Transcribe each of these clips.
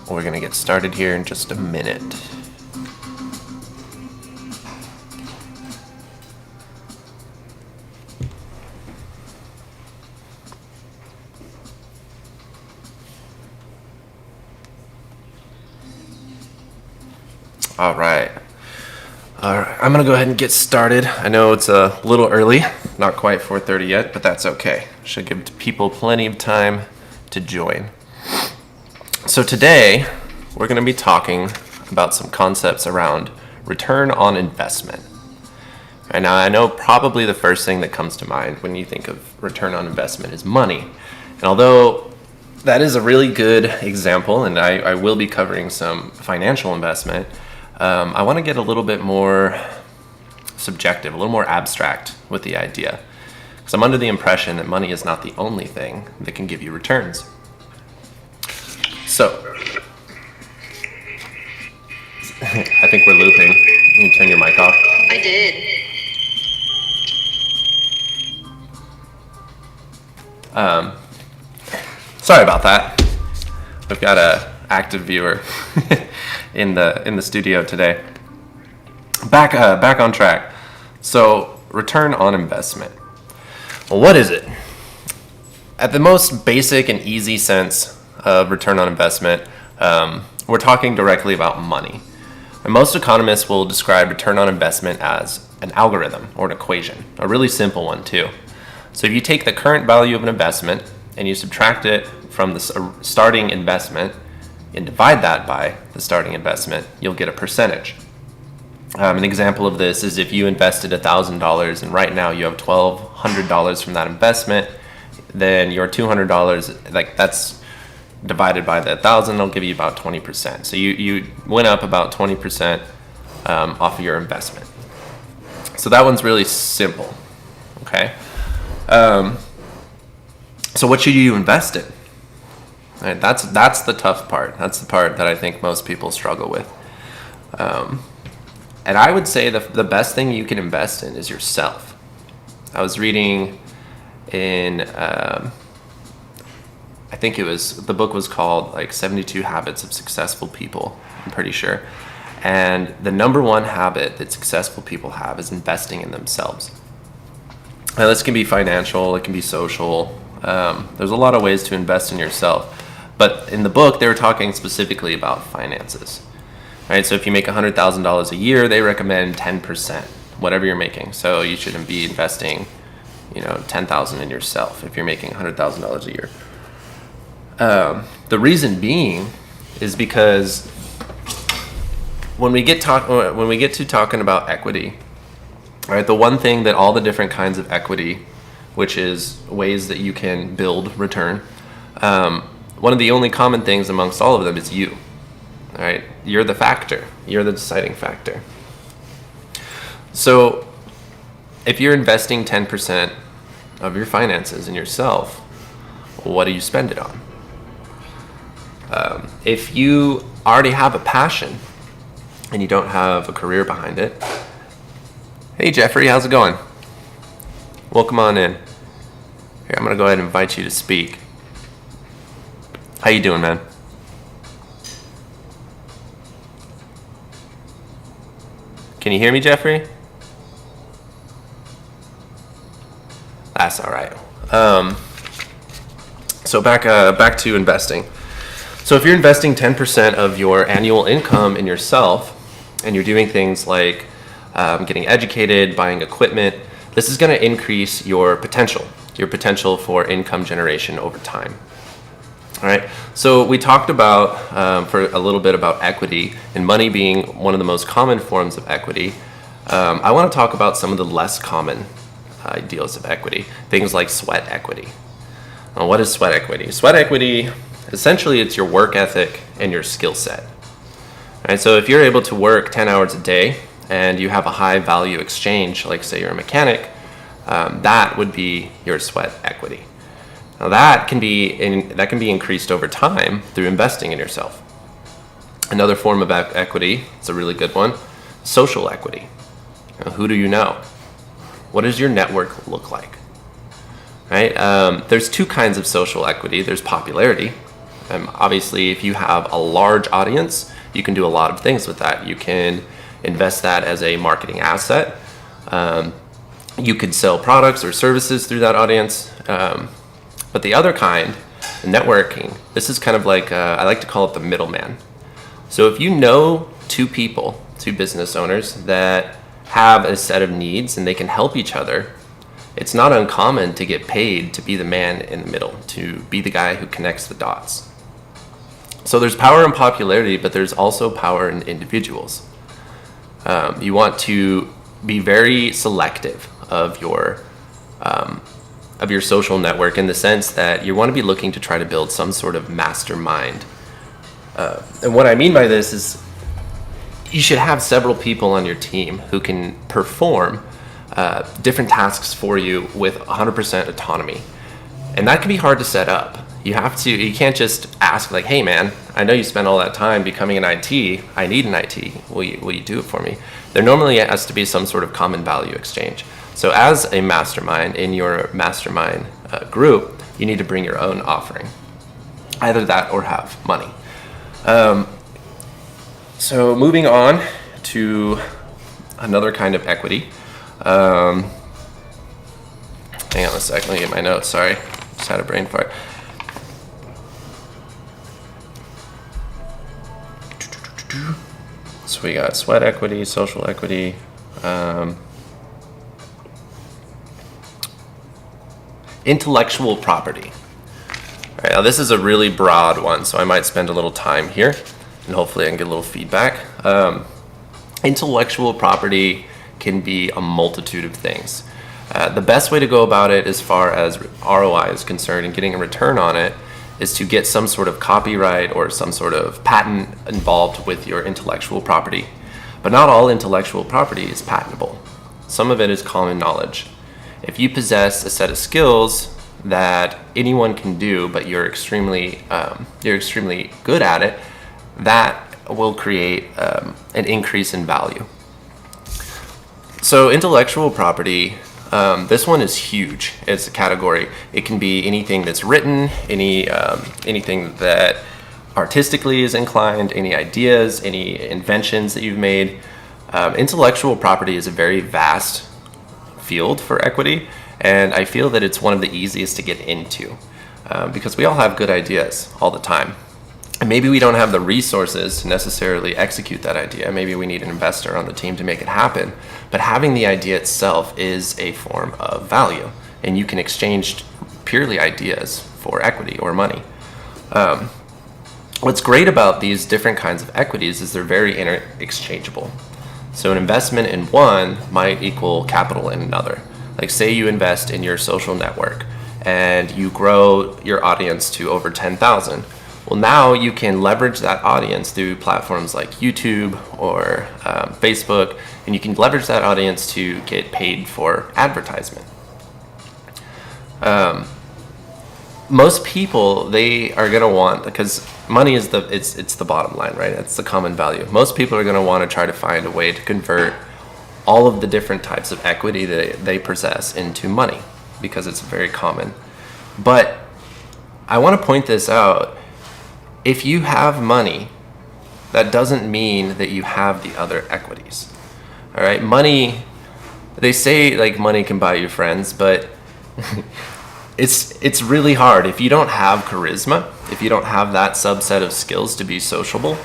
We're going to get started here in just a minute. All right. I'm going to go ahead and get started. I know it's a little early, not quite 4:30 yet, but that's okay. Should give people plenty of time to join. So today, we're going to be talking about some concepts around return on investment. And now I know probably the first thing that comes to mind when you think of return on investment is money. And although that is a really good example, and I will be covering some financial investment, I want to get a little bit more subjective, a little more abstract with the idea. Because I'm under the impression that money is not the only thing that can give you returns. So, I think we're looping. You can turn your mic off. I did. Sorry about that. We've got a active viewer in the studio today. Back on track. So, return on investment. Well, what is it? At the most basic and easy sense of return on investment, we're talking directly about money. And most economists will describe return on investment as an algorithm or an equation, a really simple one too. So if you take the current value of an investment and you subtract it from the starting investment and divide that by the starting investment, you'll get a percentage. An example of this is if you invested $1,000 and right now you have $1,200 from that investment, then your $200, like that's divided by the 1,000, it'll give you about 20%. So you went up about 20% off of your investment. So that one's really simple, okay? So what should you invest in? Right, that's the tough part. That's the part that I think most people struggle with. And I would say the best thing you can invest in is yourself. I was reading in, I think the book was called like 72 Habits of Successful People, I'm pretty sure. And the number one habit that successful people have is investing in themselves. Now this can be financial, it can be social. There's a lot of ways to invest in yourself. But in the book, they were talking specifically about finances. Right, so if you make $100,000 a year, they recommend 10%, whatever you're making. So you shouldn't be investing, $10,000 in yourself if you're making $100,000 a year. The reason being is because when we get to talking about equity, right, the one thing that all the different kinds of equity, which is ways that you can build return, one of the only common things amongst all of them is you. All right, you're the factor. You're the deciding factor. So if you're investing 10% of your finances in yourself, what do you spend it on? If you already have a passion and you don't have a career behind it, hey Jeffrey, how's it going? Welcome on in. Here, I'm gonna go ahead and invite you to speak. How you doing, man? Can you hear me, Jeffrey? That's all right. So back to investing. So if you're investing 10% of your annual income in yourself, and you're doing things like getting educated, buying equipment, this is going to increase your potential for income generation over time. All right. So we talked about for a little bit about equity and money being one of the most common forms of equity. I want to talk about some of the less common ideals of equity, things like sweat equity. Now, what is sweat equity? Sweat equity, essentially, it's your work ethic and your skill set. All right. So if you're able to work 10 hours a day and you have a high value exchange, like say you're a mechanic, that would be your sweat equity. Now that can be increased over time through investing in yourself. Another form of equity, it's a really good one, social equity. Now, who do you know? What does your network look like? Right? There's two kinds of social equity. There's popularity, Obviously, if you have a large audience, you can do a lot of things with that. You can invest that as a marketing asset. You could sell products or services through that audience. But the other kind, networking, this is kind of like, I like to call it the middleman. So if you know two business owners that have a set of needs and they can help each other, it's not uncommon to get paid to be the man in the middle, to be the guy who connects the dots. So there's power in popularity, but there's also power in individuals. You want to be very selective of your social network, in the sense that you want to be looking to try to build some sort of mastermind. And what I mean by this is you should have several people on your team who can perform different tasks for you with 100% autonomy. And that can be hard to set up. You can't just ask like, hey man, I know you spent all that time becoming an IT, I need an IT, will you do it for me? There normally has to be some sort of common value exchange. So as a mastermind, in your mastermind group, you need to bring your own offering. Either that or have money. So moving on to another kind of equity. Hang on a sec, let me get my notes, sorry. Just had a brain fart. So we got sweat equity, social equity, intellectual property. All right, now this is a really broad one, so I might spend a little time here, and hopefully I can get a little feedback. Intellectual property can be a multitude of things. The best way to go about it as far as ROI is concerned and getting a return on it is to get some sort of copyright or some sort of patent involved with your intellectual property. But not all intellectual property is patentable. Some of it is common knowledge. If you possess a set of skills that anyone can do, but you're extremely good at it, that will create an increase in value. So intellectual property, this one is huge. It's a category. It can be anything that's written, anything that artistically is inclined, any ideas, any inventions that you've made. Intellectual property is a very vast field for equity, and I feel that it's one of the easiest to get into because we all have good ideas all the time. And maybe we don't have the resources to necessarily execute that idea. Maybe we need an investor on the team to make it happen. But having the idea itself is a form of value, and you can exchange purely ideas for equity or money. What's great about these different kinds of equities is they're very interchangeable. So an investment in one might equal capital in another. Like say you invest in your social network and you grow your audience to over 10,000. Well, now you can leverage that audience through platforms like YouTube or Facebook, and you can leverage that audience to get paid for advertisement. Most people, they are going to want, because money is it's the bottom line, right? It's the common value. Most people are going to want to try to find a way to convert all of the different types of equity that they possess into money, because it's very common. But I want to point this out. If you have money, that doesn't mean that you have the other equities. All right, money, they say like money can buy you friends, but it's really hard. If you don't have charisma, if you don't have that subset of skills to be sociable,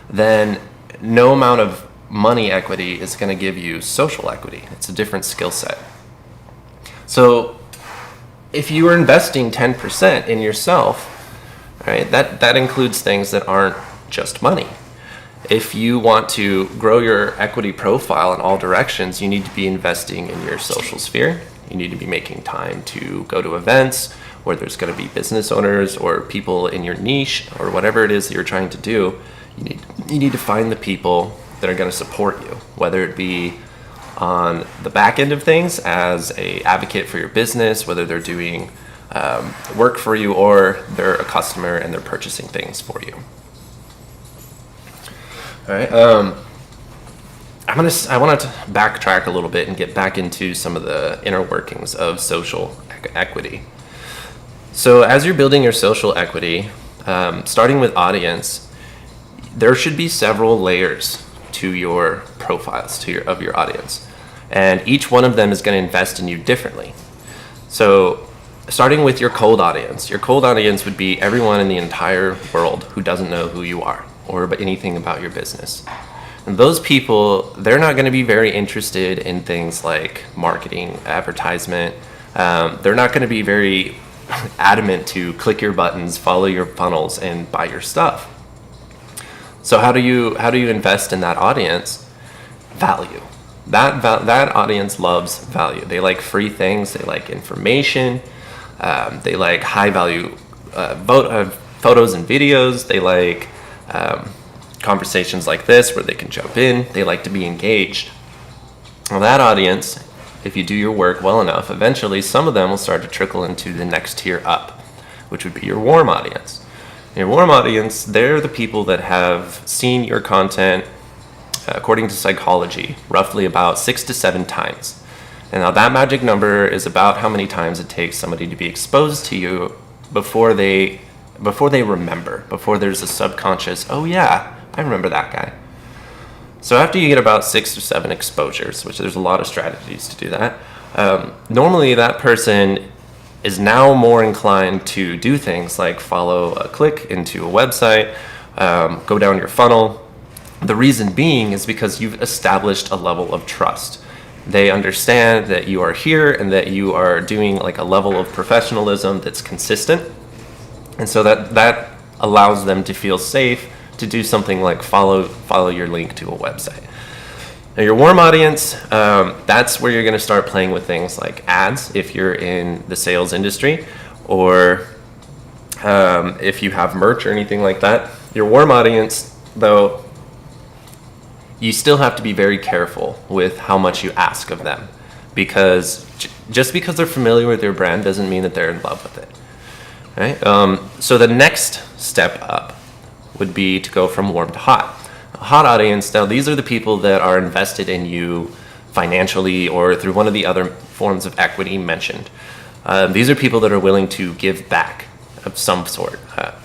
then no amount of money equity is going to give you social equity. It's a different skill set. So if you are investing 10% in yourself, right, that includes things that aren't just money. If you want to grow your equity profile in all directions, you need to be investing in your social sphere. You need to be making time to go to events where there's going to be business owners or people in your niche or whatever it is that you're trying to do. You need to find the people that are going to support you, whether it be on the back end of things as a advocate for your business, whether they're doing work for you or they're a customer and they're purchasing things for you. All right. I want to backtrack a little bit and get back into some of the inner workings of social equity. So as you're building your social equity, starting with audience, there should be several layers to your profiles, of your audience. And each one of them is going to invest in you differently. So starting with your cold audience would be everyone in the entire world who doesn't know who you are or anything about your business. And those people, they're not going to be very interested in things like marketing, advertisement. They're not going to be very adamant to click your buttons, follow your funnels, and buy your stuff. So how do you invest in that audience? Value. That audience loves value. They like free things. They like information. They like high value photos and videos. They like conversations like this where they can jump in. They like to be engaged. Well, that audience, if you do your work well enough, eventually some of them will start to trickle into the next tier up, which would be your warm audience. Your warm audience, they're the people that have seen your content, according to psychology, roughly about 6 to 7 times. And now that magic number is about how many times it takes somebody to be exposed to you before they remember, before there's a subconscious, oh yeah, I remember that guy. So after you get about 6 or 7 exposures, which there's a lot of strategies to do that, normally that person is now more inclined to do things like follow a click into a website, go down your funnel. The reason being is because you've established a level of trust. They understand that you are here and that you are doing like a level of professionalism that's consistent. And so that allows them to feel safe to do something like follow your link to a website. Now your warm audience, that's where you're going to start playing with things like ads if you're in the sales industry, or if you have merch or anything like that. Your warm audience, though, you still have to be very careful with how much you ask of them, because just because they're familiar with your brand doesn't mean that they're in love with it. Right? So the next step up would be to go from warm to hot. A hot audience, now these are the people that are invested in you financially or through one of the other forms of equity mentioned. These are people that are willing to give back of some sort.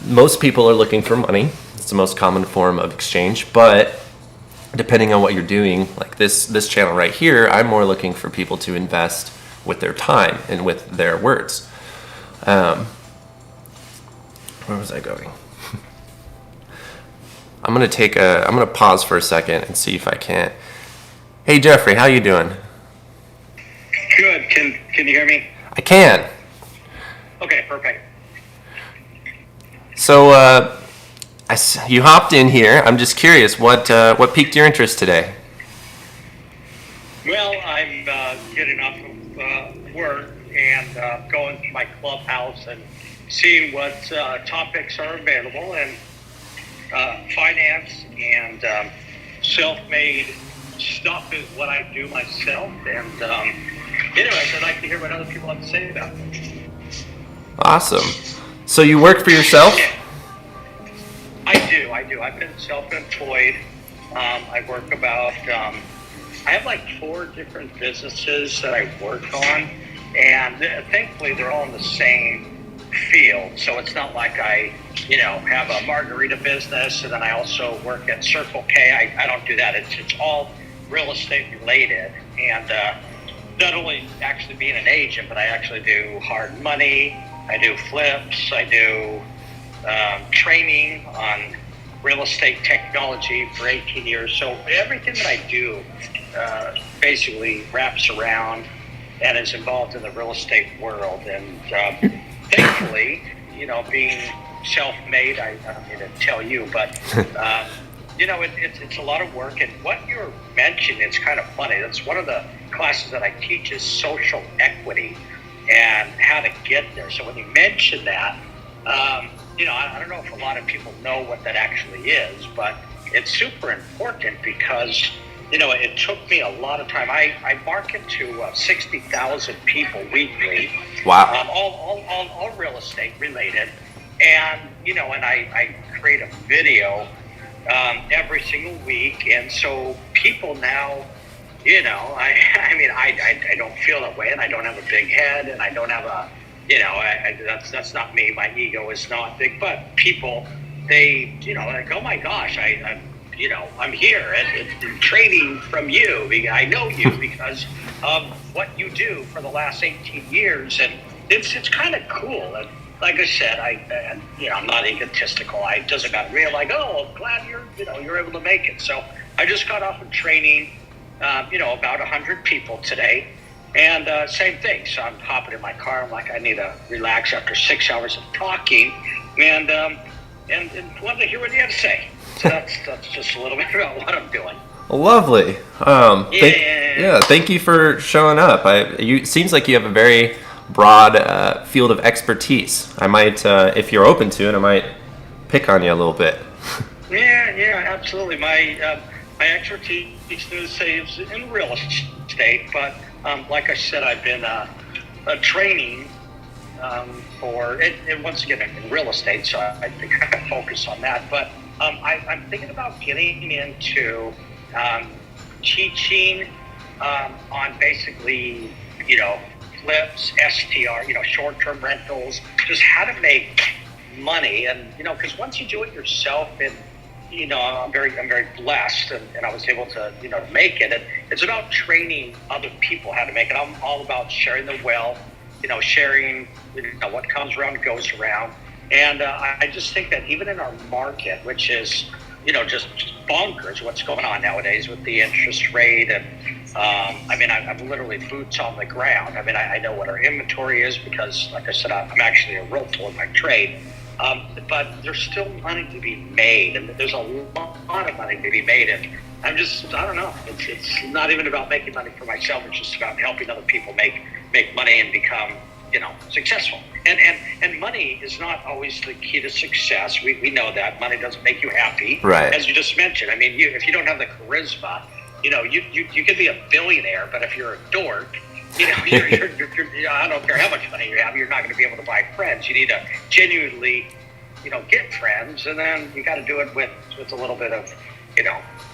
Most people are looking for money. It's the most common form of exchange, but depending on what you're doing, like this channel right here, I'm more looking for people to invest with their time and with their words. Where was I going? I'm gonna pause for a second and see if I can't. Hey Jeffrey, how you doing? Good. Can you hear me? I can. Okay, perfect. So you hopped in here. I'm just curious, what piqued your interest today? Well, I'm getting off of work and going to my Clubhouse and seeing what topics are available, and finance and self-made stuff is what I do myself. And anyways, I'd like to hear what other people have to say about it. Awesome. So you work for yourself? Yeah. I do. I've been self-employed. I work about, I have like 4 different businesses that I work on, and thankfully they're all in the same field. So it's not like I, have a margarita business and then I also work at Circle K. I don't do that. It's all real estate related, and not only actually being an agent, but I actually do hard money. I do flips. I do training on real estate technology for 18 years. So everything that I do basically wraps around and is involved in the real estate world. And thankfully, being self-made, I don't need to tell you, but it's a lot of work. And what you're mentioning, it's kind of funny. That's one of the classes that I teach is social equity and how to get there. So when you mention that, I don't know if a lot of people know what that actually is, but it's super important because, it took me a lot of time. I market to 60,000 people weekly. Wow. All real estate related. And, and I create a video every single week. And so people now, I don't feel that way, and I don't have a big head, and I don't have a that's not me. My ego is not big, but people, they, like, oh my gosh, I'm here and training from you. I know you because of what you do for the last 18 years, and it's kind of cool. And like I said, I'm not egotistical. I doesn't got real like, oh, I'm glad you're able to make it. So I just got off of training, about 100 people today. And same thing. So I'm hopping in my car. I'm like, I need to relax after 6 hours of talking, and wanted to hear what you had to say. So that's just a little bit about what I'm doing. Lovely. Thank you for showing up. It seems like you have a very broad field of expertise. I might, if you're open to it, I might pick on you a little bit. Yeah, absolutely. My expertise is in real estate, but like I said, I've been training for it, and once again in real estate, so I kind of focus on that. But I'm thinking about getting into teaching on basically, flips, STR, short-term rentals, just how to make money, and because once you do it yourself, and I'm very blessed, and I was able to make it. And it's about training other people how to make it. I'm all about sharing the wealth, sharing what comes around goes around. And I just think that even in our market, which is just bonkers what's going on nowadays with the interest rate, and I'm literally boots on the ground. I know what our inventory is because, like I said, I'm actually a realtor in my trade. But there's still money to be made, and there's a lot of money to be made. And I don't know. It's not even about making money for myself. It's just about helping other people make money and become, successful. And money is not always the key to success. We know that money doesn't make you happy, right? As you just mentioned. If you don't have the charisma, you can be a billionaire, but if you're a dork, I don't care how much money you have, you're not going to be able to buy friends. You need to genuinely, get friends, and then you got to do it with a little bit of,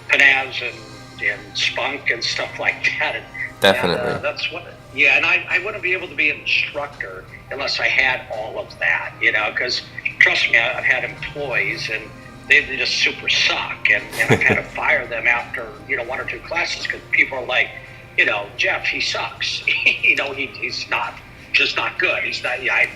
panaz and spunk and stuff like that. Definitely. And, that's what. Yeah, and I wouldn't be able to be an instructor unless I had all of that, because trust me, I've had employees and they just super suck, and I've had to fire them after one or two classes because people are like, Jeff, he sucks. He's not good. He's not. I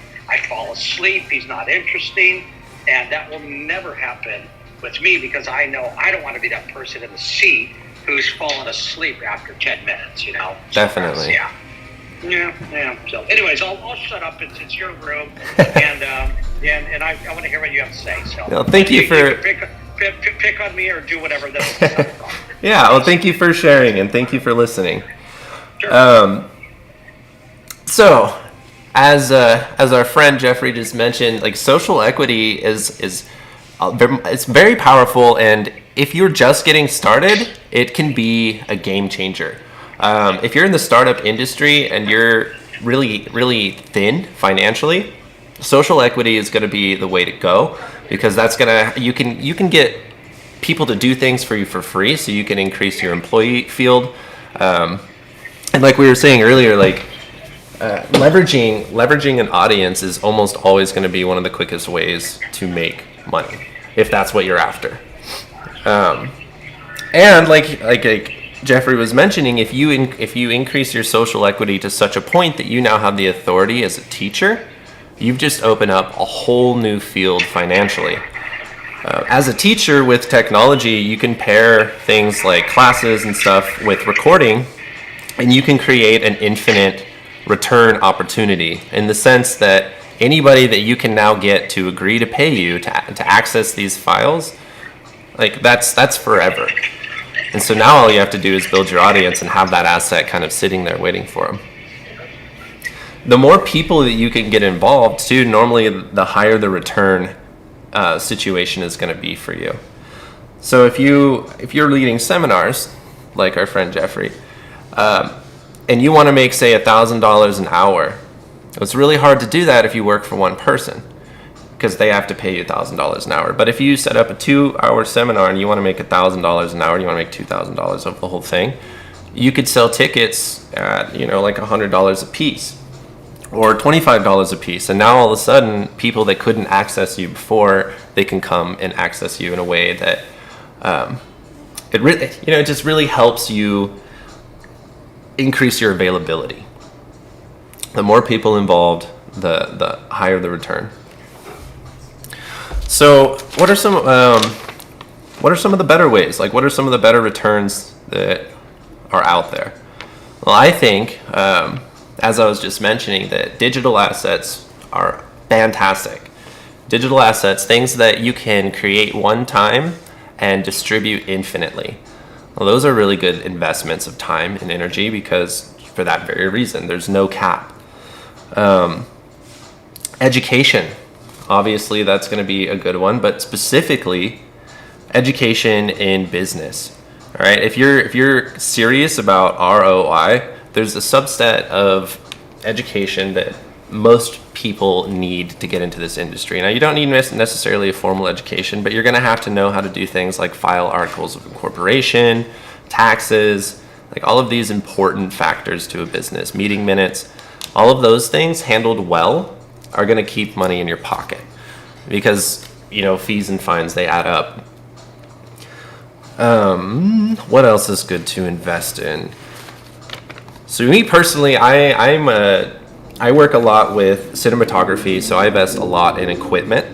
fall asleep. He's not interesting, and that will never happen with me because I know I don't want to be that person in the seat who's fallen asleep after 10 minutes. Definitely. Yeah. So, anyways, I'll shut up. It's your room, and I want to hear what you have to say. So, well, thank you for. You can pick on me or do whatever that's Yeah, well, thank you for sharing, and thank you for listening. Sure. So, as our friend Jeffrey just mentioned, like social equity is it's very powerful, and if you're just getting started, it can be a game changer. If you're in the startup industry and you're really, really thin financially, social equity is going to be the way to go, because you can get people to do things for you for free, so you can increase your employee field. And like we were saying earlier, leveraging an audience is almost always going to be one of the quickest ways to make money, if that's what you're after. And like Jeffrey was mentioning, if you increase your social equity to such a point that you now have the authority as a teacher, you've just opened up a whole new field financially. As a teacher with technology, you can pair things like classes and stuff with recording, and you can create an infinite return opportunity in the sense that anybody that you can now get to agree to pay you to access these files, like that's forever. And so now all you have to do is build your audience and have that asset kind of sitting there waiting for them. The more people that you can get involved too, normally the higher the return situation is going to be for you. So if you're leading seminars like our friend Jeffrey, and you want to make, say, $1,000 an hour, it's really hard to do that if you work for one person, because they have to pay you $1,000 an hour. But if you set up a 2-hour seminar and you want to make $1,000 an hour, and you want to make $2,000 of the whole thing, you could sell tickets at like $100 a piece. or $25 a piece. And now all of a sudden, people that couldn't access you before, they can come and access you in a way that it just really helps you increase your availability. The more people involved, the higher the return. So what are some of the better ways? Like, what are some of the better returns that are out there? Well, I think, as I was just mentioning, that digital assets are fantastic. Digital assets, things that you can create one time and distribute infinitely. Well, those are really good investments of time and energy, because for that very reason, there's no cap. Education, obviously that's going to be a good one, but specifically education in business. All right, if you're serious about ROI, there's a subset of education that most people need to get into this industry. Now, you don't need necessarily a formal education, but you're going to have to know how to do things like file articles of incorporation, taxes, like all of these important factors to a business, meeting minutes. All of those things handled well are going to keep money in your pocket, because fees and fines, they add up. What else is good to invest in? So me personally, I work a lot with cinematography, so I invest a lot in equipment.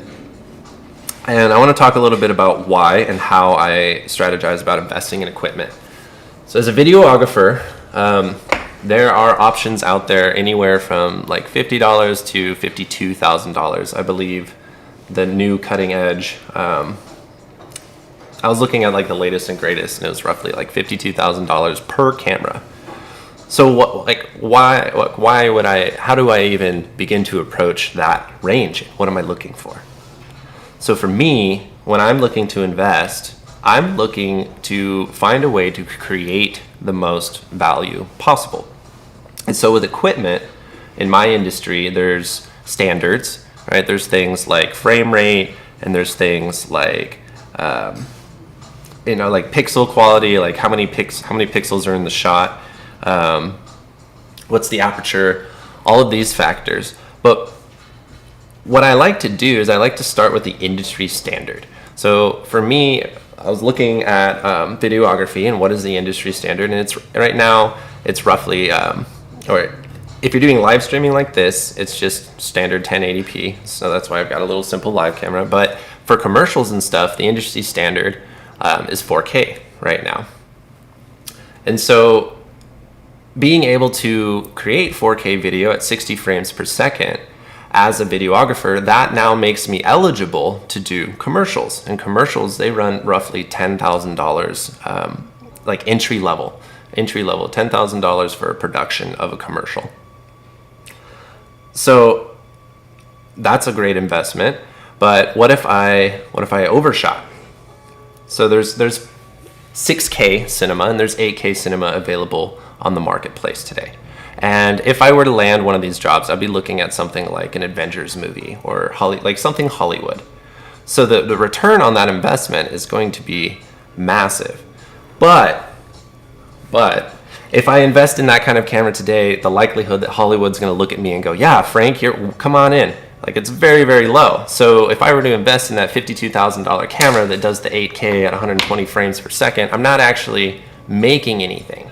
And I want to talk a little bit about why and how I strategize about investing in equipment. So as a videographer, there are options out there anywhere from like $50 to $52,000. I believe the new cutting edge, I was looking at like the latest and greatest, and it was roughly like $52,000 per camera. So how do I even begin to approach that range? What am I looking for? So for me, when I'm looking to invest, I'm looking to find a way to create the most value possible. And so with equipment in my industry, there's standards, right? There's things like frame rate, and there's things like like pixel quality, like how many pixels are in the shot, what's the aperture, all of these factors. But what I like to do is I like to start with the industry standard. So for me, I was looking at videography and what is the industry standard, and it's right now it's roughly, or if you're doing live streaming like this, it's just standard 1080p. So that's why I've got a little simple live camera. But for commercials and stuff, the industry standard is 4K right now. And so being able to create 4K video at 60 frames per second as a videographer, that now makes me eligible to do commercials. And commercials, they run roughly $10,000, like entry level, $10,000 for a production of a commercial. So that's a great investment. But what if I overshot? So there's 6K cinema and there's 8K cinema available on the marketplace today. And if I were to land one of these jobs, I'd be looking at something like an Avengers movie or like something Hollywood. So the return on that investment is going to be massive. But if I invest in that kind of camera today, the likelihood that Hollywood's going to look at me and go, yeah, Frank, come on in. Like, it's very, very low. So if I were to invest in that $52,000 camera that does the 8K at 120 frames per second, I'm not actually making anything.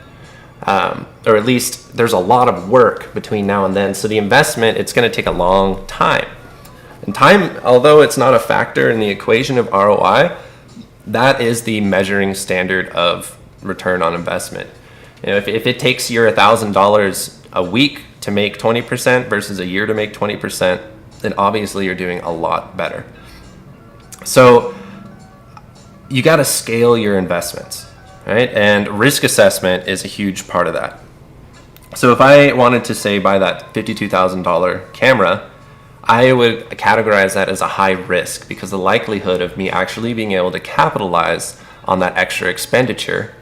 Or at least there's a lot of work between now and then. So the investment, it's going to take a long time. And time, although it's not a factor in the equation of ROI, that is the measuring standard of return on investment. If it takes you $1,000 a week to make 20% versus a year to make 20%, then obviously you're doing a lot better. So you got to scale your investments, right? And risk assessment is a huge part of that. So if I wanted to say buy that $52,000 camera, I would categorize that as a high risk, because the likelihood of me actually being able to capitalize on that extra expenditure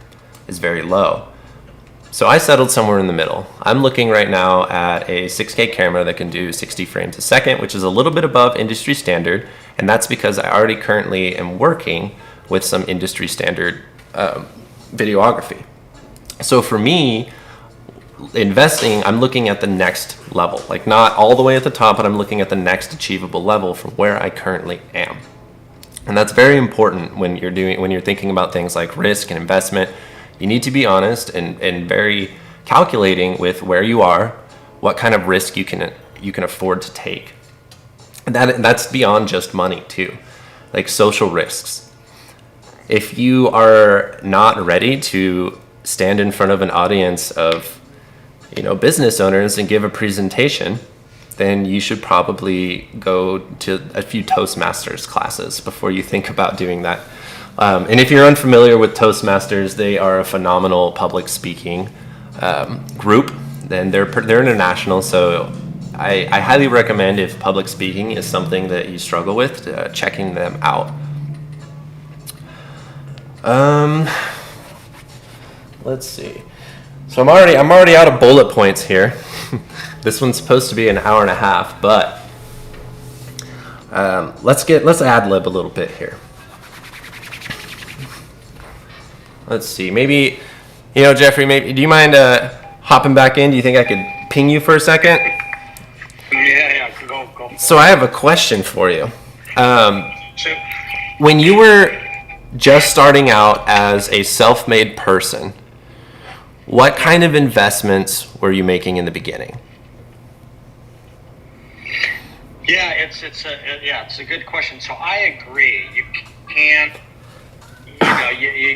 is very low. So I settled somewhere in the middle. I'm looking right now at a 6K camera that can do 60 frames a second, which is a little bit above industry standard, and that's because I already currently am working with some industry standard videography. So for me, investing, I'm looking at the next level, like not all the way at the top, but I'm looking at the next achievable level from where I currently am. And that's very important when you're thinking about things like risk and investment. You need to be honest and very calculating with where you are, what kind of risk you can afford to take. And that's beyond just money too, like social risks. If you are not ready to stand in front of an audience of, business owners and give a presentation, then you should probably go to a few Toastmasters classes before you think about doing that. And if you're unfamiliar with Toastmasters, they are a phenomenal public speaking group. And they're international, so I highly recommend, if public speaking is something that you struggle with, checking them out. Let's see. So I'm already out of bullet points here. This one's supposed to be an hour and a half, but let's ad lib a little bit here. Let's see. Maybe, Jeffrey, do you mind hopping back in? Do you think I could ping you for a second? Yeah, go. So I have a question for you. Sure. When you were just starting out as a self-made person, what kind of investments were you making in the beginning? Yeah, it's a good question. So I agree. You can't,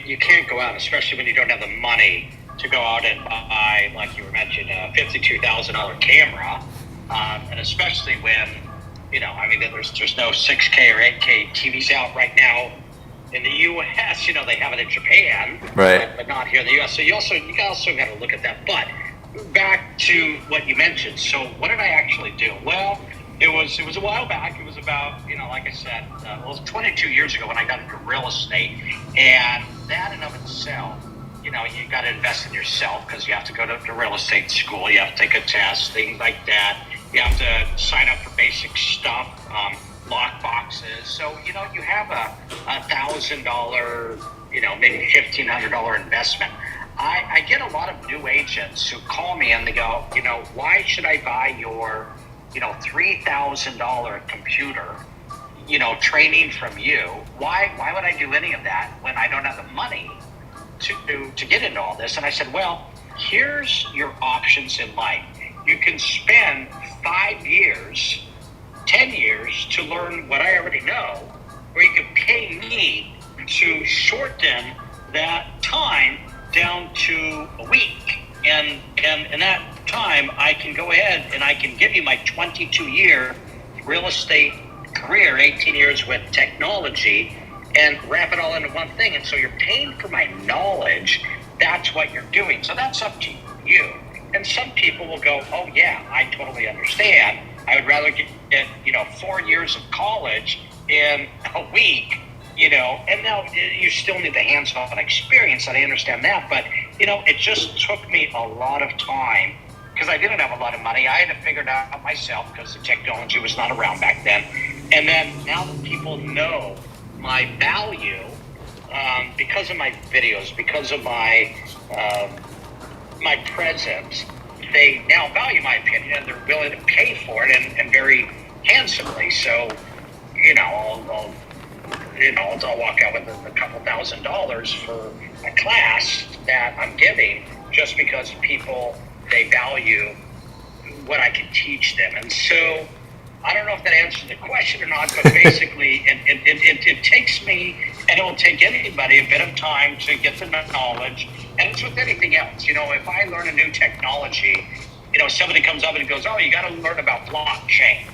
you can't go out, especially when you don't have the money to go out and buy, like you were mentioning, a $52,000 camera, and especially when, there's no 6K or 8K TVs out right now in the U.S. They have it in Japan, right? But not here in the U.S. So you also got to look at that. But back to what you mentioned. So what did I actually do? Well, it was a while back. It was about, like I said, it was 22 years ago when I got into real estate, and that in of itself, you got to invest in yourself, because you have to go to real estate school, you have to take a test, things like that. You have to sign up for basic stuff, lock boxes. So you have a $1,000, maybe $1,500 investment. I get a lot of new agents who call me and they go, why should I buy your $3,000 computer, training from you? Why would I do any of that when I don't have the money to get into all this? And I said, well, here's your options in life. You can spend 5 years, 10 years to learn what I already know, or you can pay me to shorten that time down to a week. And in that time, I can go ahead and I can give you my 22-year real estate career, 18 years with technology, and wrap it all into one thing. And so you're paying for my knowledge. That's what you're doing. So that's up to you. And some people will go, oh yeah, I totally understand. I would rather get 4 years of college in a week, and now you still need the hands-on experience, and I understand that, but, it just took me a lot of time, because I didn't have a lot of money. I had to figure it out myself, because the technology was not around back then. And then now that people know my value, because of my videos, because of my presence, they now value my opinion, and they're willing to pay for it, and very handsomely. So, I'll walk out with a couple $1,000s for a class that I'm giving, just because people, they value what I can teach them. And so I don't know if that answers the question or not, but basically it takes me, and it will take anybody, a bit of time to get the knowledge. And it's with anything else. If I learn a new technology, somebody comes up and goes, oh, you got to learn about blockchain.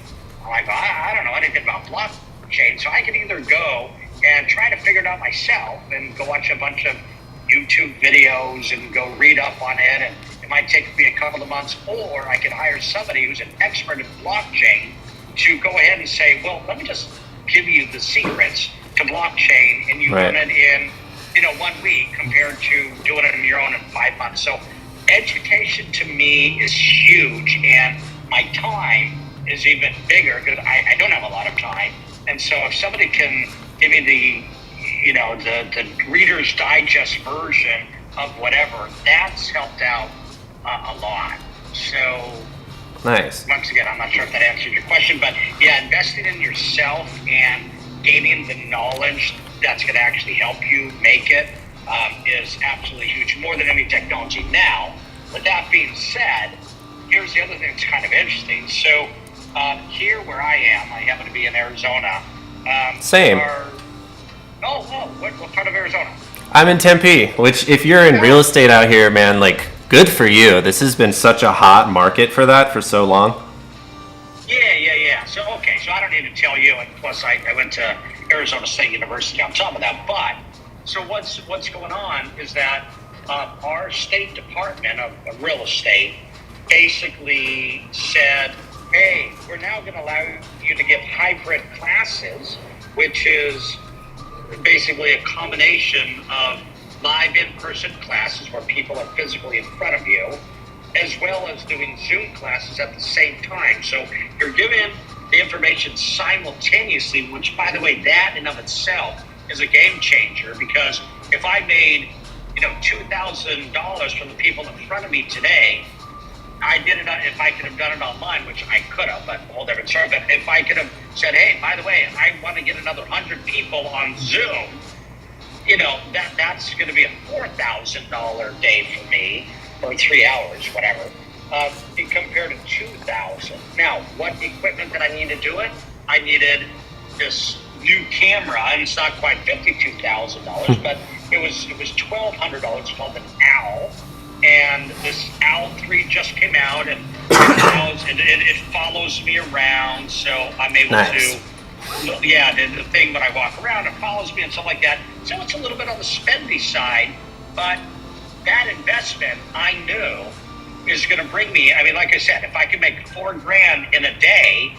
I'm like, I don't know anything about blockchain. So I can either go and try to figure it out myself and go watch a bunch of YouTube videos and go read up on it, and it might take me a couple of months, or I can hire somebody who's an expert in blockchain to go ahead and say, well, let me just give you the secrets to blockchain, and you learn it in 1 week compared to doing it on your own in 5 months. So education to me is huge, and my time is even bigger, because I don't have a lot of time. And so if somebody can give me the Reader's Digest version of whatever, that's helped out a lot. So Nice. once again, I'm not sure if that answered your question, but yeah, investing in yourself and gaining the knowledge that's going to actually help you make it is absolutely huge, more than any technology. Now, with that being said, here's the other thing that's kind of interesting. So here where I am, I happen to be in Arizona. Same. What part of Arizona? I'm in Tempe, which if you're in real estate out here, man, like, good for you. This has been such a hot market for that for so long. Yeah. So I don't need to tell you, and plus I went to Arizona State University on top of that. But so what's going on is that our state department of real estate basically said, hey, we're now going to allow you to give hybrid classes, which is basically a combination of live in-person classes where people are physically in front of you, as well as doing Zoom classes at the same time. So you're given the information simultaneously, which, by the way, that in of itself is a game changer, because if I made, $2,000 from the people in front of me today, I did it. If I could have done it online, which I could have, but a whole different story. But if I could have said, hey, by the way, I want to get another 100 people on Zoom, that's going to be a $4,000 day for me, or 3 hours, whatever, compared to 2,000. Now, what equipment did I need to do it? I needed this new camera, and it's not quite $52,000, but it was $1,200. It's called an OWL, and this OWL 3 just came out, and it follows me around, so I'm able to. Yeah, the thing when I walk around, it follows me and stuff like that. So it's a little bit on the spendy side, but that investment I knew is going to bring me. I mean, like I said, if I could make $4,000 in a day,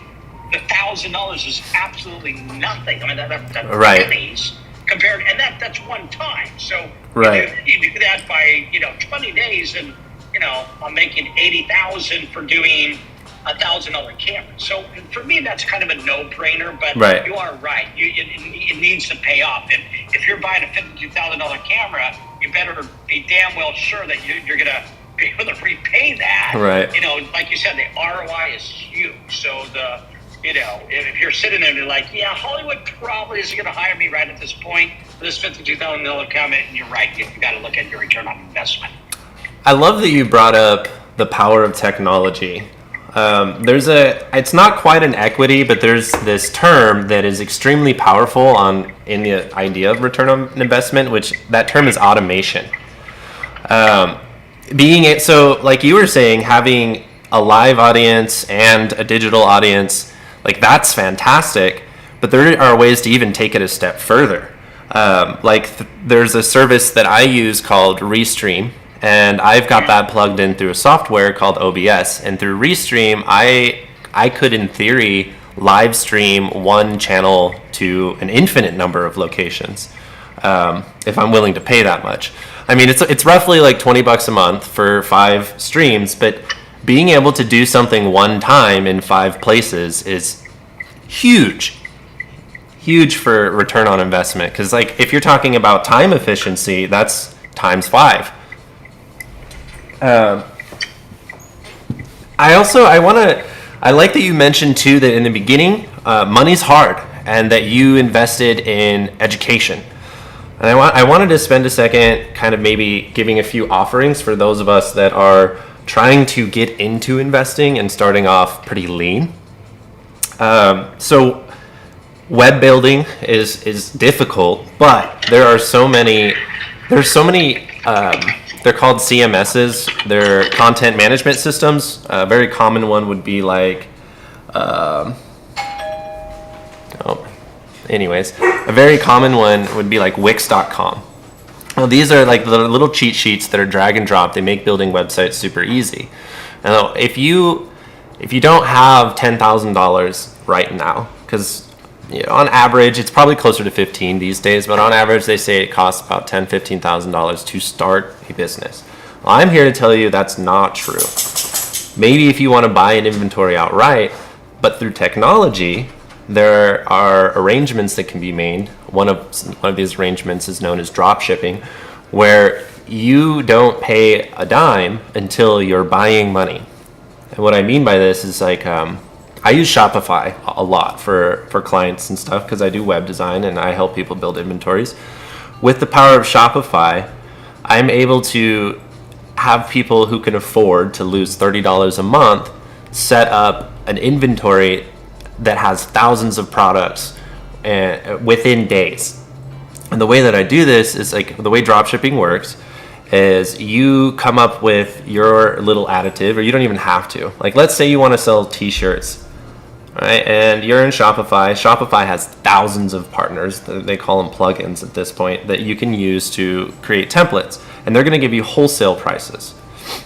the $1,000 is absolutely nothing. I mean, that's pennies compared, and that's one time. So you do that by 20 days, and I'm making $80,000 for doing $1,000 camera. So for me, that's kind of a no-brainer. But you are right. It needs to pay off. If you're buying a $52,000 camera, you better be damn well sure that you're going to be able to repay that. Right. Like you said, the ROI is huge. So if you're sitting there and you're like, yeah, Hollywood probably isn't going to hire me right at this point for this $52,000 camera, and you're right. You've got to look at your return on investment. I love that you brought up the power of technology. It's not quite an equity, but there's this term that is extremely powerful in the idea of return on investment, which that term is automation. So like you were saying, having a live audience and a digital audience, like that's fantastic, but there are ways to even take it a step further. There's a service that I use called Restream, and I've got that plugged in through a software called OBS. And through Restream, I could, in theory, live stream one channel to an infinite number of locations, if I'm willing to pay that much. I mean, it's roughly like $20 a month for 5 streams, but being able to do something one time in 5 places is huge for return on investment. Because like if you're talking about time efficiency, that's times 5. I like that you mentioned too that in the beginning, money's hard, and that you invested in education. And I wanted to spend a second kind of maybe giving a few offerings for those of us that are trying to get into investing and starting off pretty lean. So web building is difficult, but there are so many. They're called CMSs. They're content management systems. A very common one would be like, a very common one would be like Wix.com. Well, these are like the little cheat sheets that are drag and drop. They make building websites super easy. Now, if you don't have $10,000 right now, because on average, it's probably closer to 15 these days, but on average, they say it costs about $10,000, $15,000 to start a business. Well, I'm here to tell you that's not true. Maybe if you want to buy an inventory outright, but through technology, there are arrangements that can be made. One of these arrangements is known as drop shipping, where you don't pay a dime until you're buying money. And what I mean by this is like, I use Shopify a lot for clients and stuff because I do web design and I help people build inventories. With the power of Shopify, I'm able to have people who can afford to lose $30 a month set up an inventory that has thousands of products within days. And the way that I do this is like the way dropshipping works is you come up with your little additive, or you don't even have to. Like, let's say you want to sell t-shirts, right? And you're in Shopify. Shopify has thousands of partners. They call them plugins at this point that you can use to create templates. And they're going to give you wholesale prices.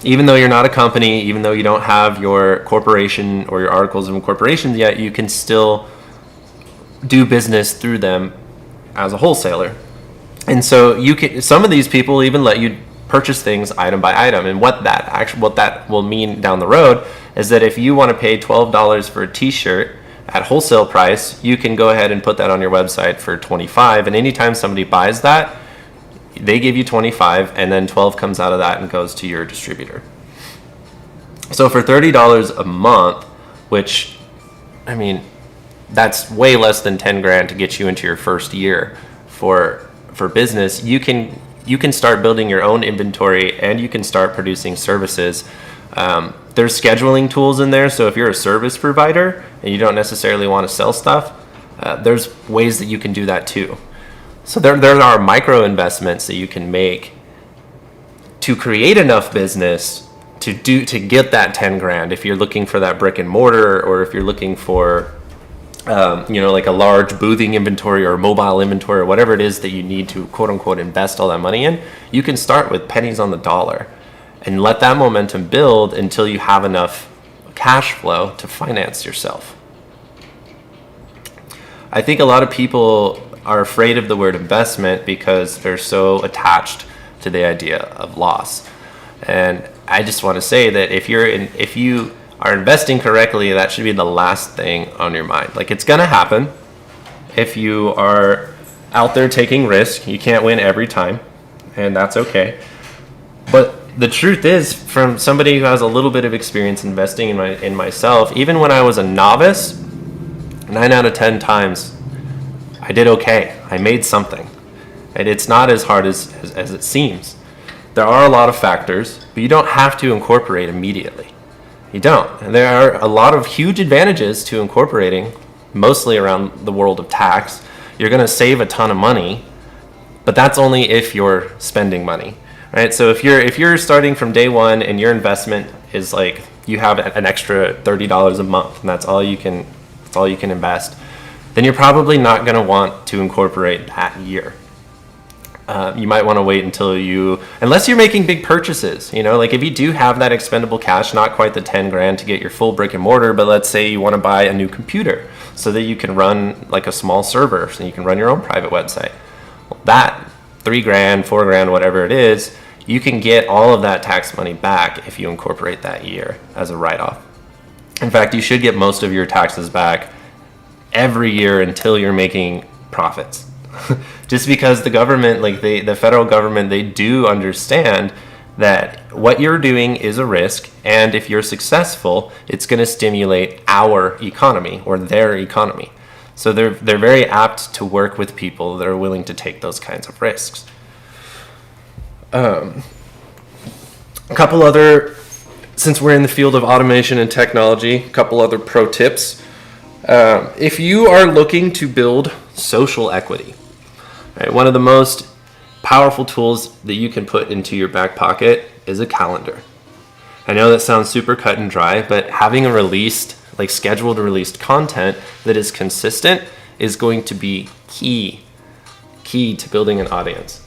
Even though you're not a company, even though you don't have your corporation or your articles of incorporation yet, you can still do business through them as a wholesaler. And so some of these people even let you purchase things item by item. And what that will mean down the road is that if you want to pay $12 for a t-shirt at wholesale price, you can go ahead and put that on your website for $25. And anytime somebody buys that, they give you $25, and then $12 comes out of that and goes to your distributor. So for $30 a month, which, I mean, that's way less than 10 grand to get you into your first year for business. You can start building your own inventory, and you can start producing services. There's scheduling tools in there, so if you're a service provider and you don't necessarily want to sell stuff, there's ways that you can do that too. So there are micro investments that you can make to create enough business to get that 10 grand. If you're looking for that brick and mortar, or if you're looking for like a large boothing inventory or mobile inventory or whatever it is that you need to quote unquote invest all that money in, you can start with pennies on the dollar and let that momentum build until you have enough cash flow to finance yourself. I think a lot of people are afraid of the word investment because they're so attached to the idea of loss. And I just want to say that if you are investing correctly, that should be the last thing on your mind. Like, it's going to happen. If you are out there taking risk, you can't win every time, and that's okay. But the truth is, from somebody who has a little bit of experience investing in myself, even when I was a novice, 9 out of 10 times, I did okay. I made something. And it's not as hard as it seems. There are a lot of factors, but you don't have to incorporate immediately. You don't. And there are a lot of huge advantages to incorporating, mostly around the world of tax. You're going to save a ton of money, but that's only if you're spending money, right? So if you're starting from day one and your investment is like you have an extra $30 a month and that's all you can invest, then you're probably not going to want to incorporate that year. You might want to wait unless you're making big purchases, like if you do have that expendable cash, not quite the 10 grand to get your full brick and mortar, but let's say you want to buy a new computer so that you can run like a small server, so you can run your own private website. Well, that 3 grand, 4 grand, whatever it is, you can get all of that tax money back if you incorporate that year as a write-off. In fact, you should get most of your taxes back every year until you're making profits. Just because the government, like the federal government, they do understand that what you're doing is a risk, and if you're successful, it's going to stimulate our economy or their economy. So they're very apt to work with people that are willing to take those kinds of risks. A couple other, since we're in the field of automation and technology, a couple other pro tips. If you are looking to build social equity, right, one of the most powerful tools that you can put into your back pocket is a calendar. I know that sounds super cut and dry, but having scheduled released content that is consistent is going to be key to building an audience.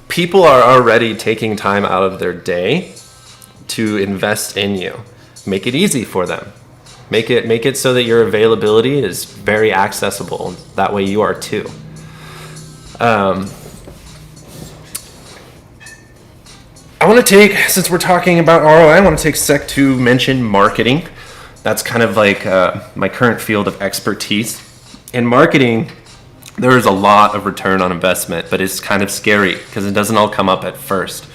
People are already taking time out of their day to invest in you. Make it easy for them. Make it so that your availability is very accessible. That way you are too. Since we're talking about ROI, I want to take a sec to mention marketing. That's kind of like my current field of expertise. In marketing, there is a lot of return on investment, but it's kind of scary because it doesn't all come up at first.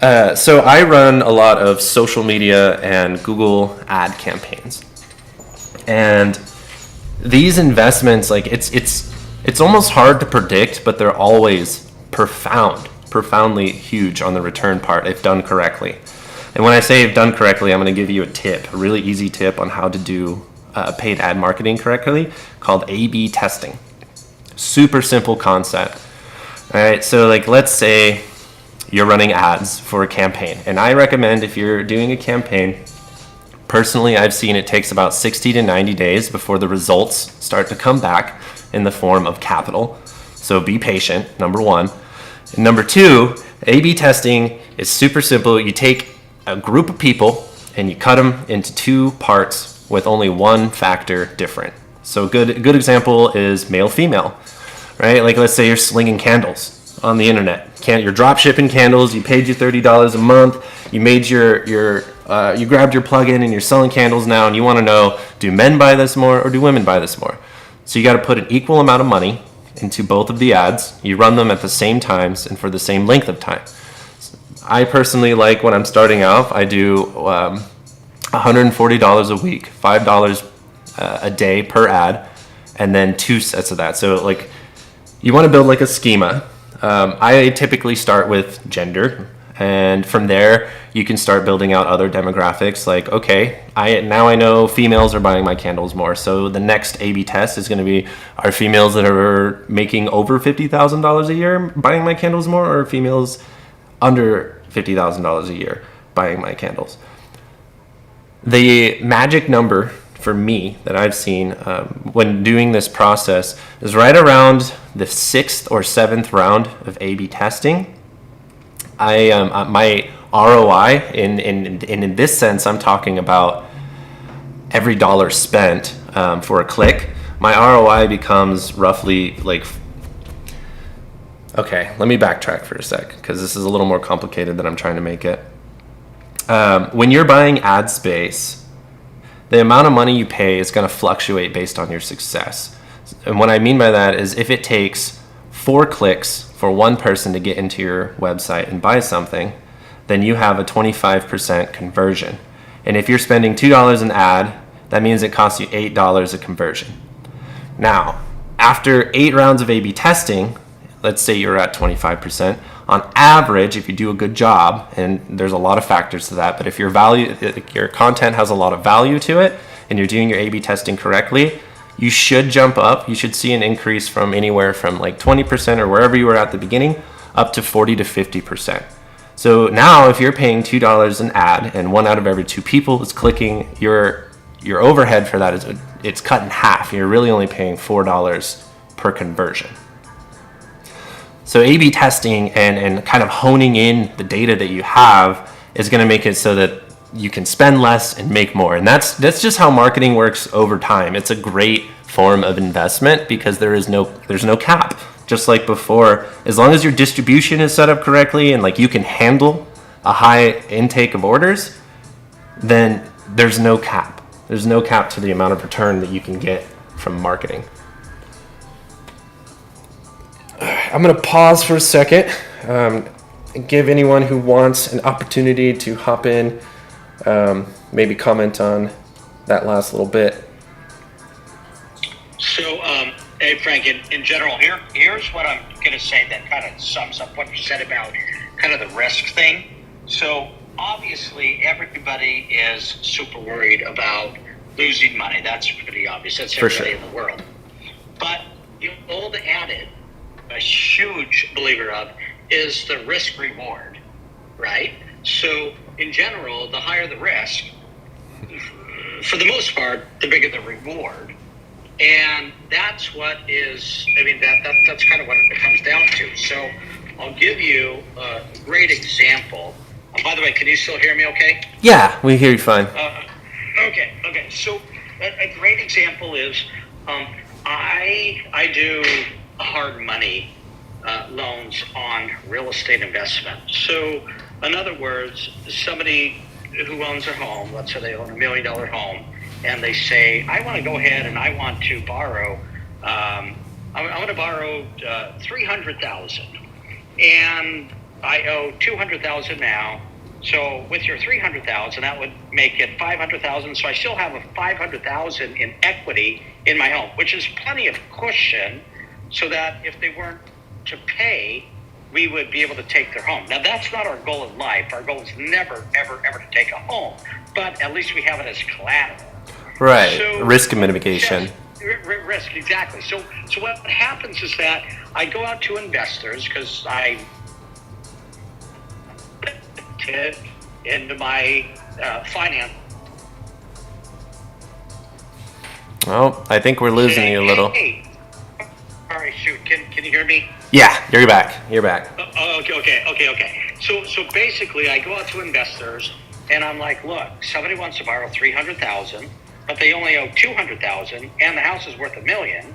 So I run a lot of social media and Google ad campaigns, and these investments, like it's almost hard to predict, but they're always profoundly huge on the return part if done correctly. And when I say if done correctly, I'm going to give you a really easy tip on how to do paid ad marketing correctly, called A/B testing. Super simple concept. All right, so like let's say you're running ads for a campaign, and I recommend, if you're doing a campaign, personally I've seen it takes about 60 to 90 days before the results start to come back in the form of capital. So be patient, number one. And number two, A/B testing is super simple. You take a group of people and you cut them into two parts with only one factor different. So a good example is male female, right? Like let's say you're slinging candles on the internet. You're drop shipping candles. You paid you $30 a month. You made you grabbed your plugin and you're selling candles now, and you want to know, do men buy this more or do women buy this more? So you got to put an equal amount of money into both of the ads. You run them at the same times and for the same length of time. I personally, like, when I'm starting off, I do $140 a week, $5 a day per ad, and then 2 sets of that. So like, you want to build like a schema. I typically start with gender, and from there you can start building out other demographics. Like, okay, I know females are buying my candles more, so the next A/B test is going to be, are females that are making over $50,000 a year buying my candles more, or females under $50,000 a year buying my candles? The magic number for me that I've seen when doing this process is right around the 6th or 7th round of A/B testing. My ROI in this sense, I'm talking about every dollar spent for a click. My ROI becomes roughly like, okay, let me backtrack for a sec, because this is a little more complicated than I'm trying to make it. When you're buying ad space, the amount of money you pay is going to fluctuate based on your success. And what I mean by that is, if it takes 4 clicks for one person to get into your website and buy something, then you have a 25% conversion. And if you're spending $2 an ad, that means it costs you $8 a conversion. Now, after 8 rounds of A/B testing, let's say you're at 25%. On average, if you do a good job, and there's a lot of factors to that, but if your content has a lot of value to it and you're doing your A/B testing correctly, you should jump up. You should see an increase from anywhere from like 20% or wherever you were at the beginning up to 40 to 50%. So now if you're paying $2 an ad and 1 out of every 2 people is clicking, your overhead for that it's cut in half. You're really only paying $4 per conversion. So A/B testing and kind of honing in the data that you have is going to make it so that you can spend less and make more. And that's just how marketing works over time. It's a great form of investment because there's no cap. Just like before, as long as your distribution is set up correctly and like you can handle a high intake of orders, then there's no cap. There's no cap to the amount of return that you can get from marketing. I'm going to pause for a second and give anyone who wants an opportunity to hop in, maybe comment on that last little bit. So, hey, Frank, in general, here's what I'm going to say that kind of sums up what you said about kind of the risk thing. So, obviously, everybody is super worried about losing money. That's pretty obvious. That's everybody in the world. But the old adage, a huge believer of, is the risk reward, right? So in general, the higher the risk, for the most part, the bigger the reward. And that's what is, that's kind of what it comes down to. So I'll give you a great example. By the way, can you still hear me okay? Yeah, we hear you fine. Okay. So a great example is I do hard money loans on real estate investment. So in other words, somebody who owns a home, let's say they own $1 million home, and they say, I want to go ahead and I want to borrow $1 I'm going to borrow 300,000, and I owe 200,000 now. So with your 300,000, that would make it 500,000. So I still have a 500,000 in equity in my home, which is plenty of cushion, so that if they weren't to pay, we would be able to take their home. Now, that's not our goal in life. Our goal is never, ever, ever to take a home, but at least we have it as collateral. Right. So, risk mitigation. Yes, risk, exactly. So what happens is that I go out to investors, because I into my finance. Oh, I think we're losing you a little. Hey. All right, shoot. Can you hear me? Yeah, you're back. You're back. Okay. So basically, I go out to investors, and I'm like, look, somebody wants to borrow 300,000, but they only owe 200,000, and the house is worth $1 million.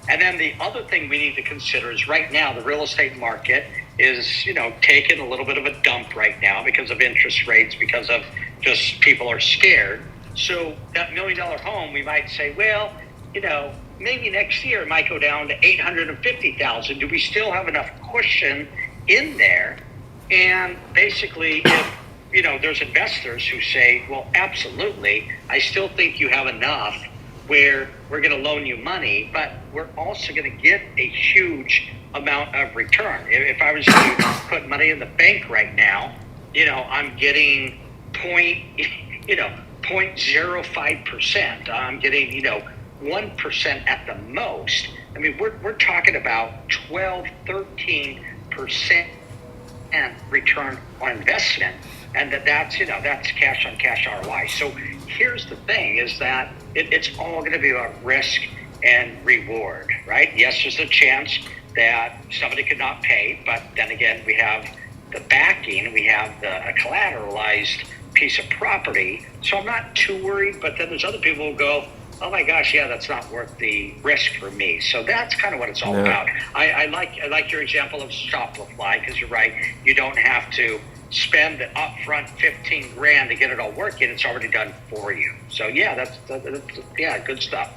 And then the other thing we need to consider is right now the real estate market is, taking a little bit of a dump right now because of interest rates, because of just people are scared. So that $1 million home, we might say, well, maybe next year it might go down to 850,000. Do we still have enough cushion in there? And basically, if there's investors who say, well, absolutely, I still think you have enough where we're going to loan you money, but we're also going to get a huge amount of return. If I was to put money in the bank right now, I'm getting 0.05%. I'm getting, 1% at the most. I mean, we're talking about 12-13% return on investment, and that's cash on cash ROI. So here's the thing: is that it's all going to be about risk and reward, right? Yes, there's a chance that somebody could not pay, but then again, we have the backing, we have a collateralized piece of property. So I'm not too worried. But then there's other people who go, oh my gosh, yeah, that's not worth the risk for me. So that's kind of what it's all about. I like your example of Shopify, because you're right. You don't have to spend the upfront $15,000 to get it all working. It's already done for you. So yeah, that's good stuff.